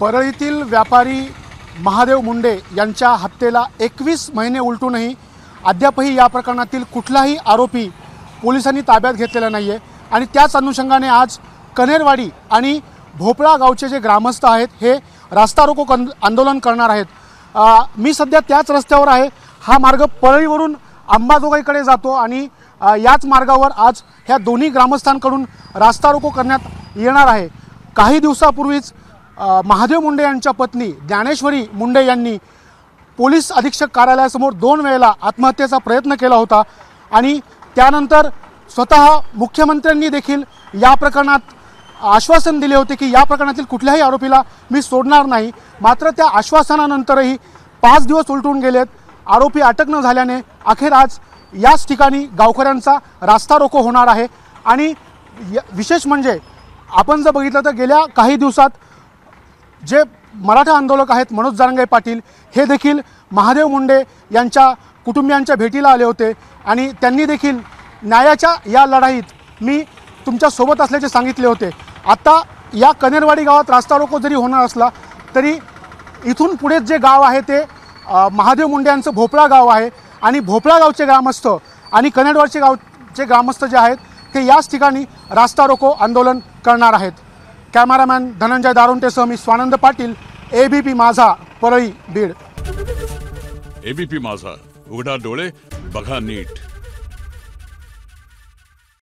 परळीतील व्यापारी महादेव मुंडे यांच्या हत्येला 21 महिने उलटूनही अद्यापही या प्रकरणातील कुठलाही आरोपी पोलिसांनी ताब्यात घेतलेला नाही आहे। आणि त्याच अनुषंगाने आज कनेरवाडी आणि भोपळा गावचे जे ग्रामस्थ आहेत हे रास्ता रोको आंदोलन करणार आहेत। मी सध्या त्याच रस्त्यावर आहे। हा मार्ग परळीवरून अंबाजोगाईकडे जातो आणि याच मार्गावर आज ह्या दोन्ही ग्रामस्थांकडून रास्ता रोको करण्यात येणार आहे। काही दिवसापूर्वीच महादेव मुंडे यांच्या पत्नी ज्ञानेश्वरी मुंडे यांनी पोलीस अधीक्षक कार्यालयासमोर 2 वेळेला आत्महत्येचा प्रयत्न केला होता आणि त्यानंतर स्वतः मुख्यमंत्र्यांनी देखील या प्रकरणात आश्वासन दिले होते की या प्रकरणातील कुठल्याही आरोपीला मी सोडणार नाही। मात्र त्या आश्वासनानंतरही 5 दिवस उलटून गेलेत। आरोपी अटक न झाल्याने अखेर आज याच ठिकाणी गावकऱ्यांचा रास्ता रोको होणार आहे। आणि विशेष म्हणजे आपण जर बघितलं तर गेल्या काही दिवसात जे मराठा आंदोलक आहेत मनोज जरांगे पाटील हे देखील महादेव मुंडे यांच्या कुटुंबियांच्या भेटीला आले होते आणि त्यांनी देखील न्यायाच्या या लढाईत मी तुमच्या सोबत असल्याचे सांगितले होते। आता या कनेरवाडी गावात रास्ता रोको जरी होणार असला तरी इथून पुढे जे गाव आहे ते महादेव मुंडे यांचं भोपळा गाव आहे आणि भोपळा गावचे ग्रामस्थ आणि कनेरवाडचे गावचे ग्रामस्थ जे आहेत ते याच ठिकाणी रास्ता रोको आंदोलन करणार आहेत। कॅमेरामॅन धनंजय दारुंटेसह मी स्वानंद पाटील, एबीपी माझा, परळी, बीड। एबीपी माझा, उघडा डोळे बघा नीट।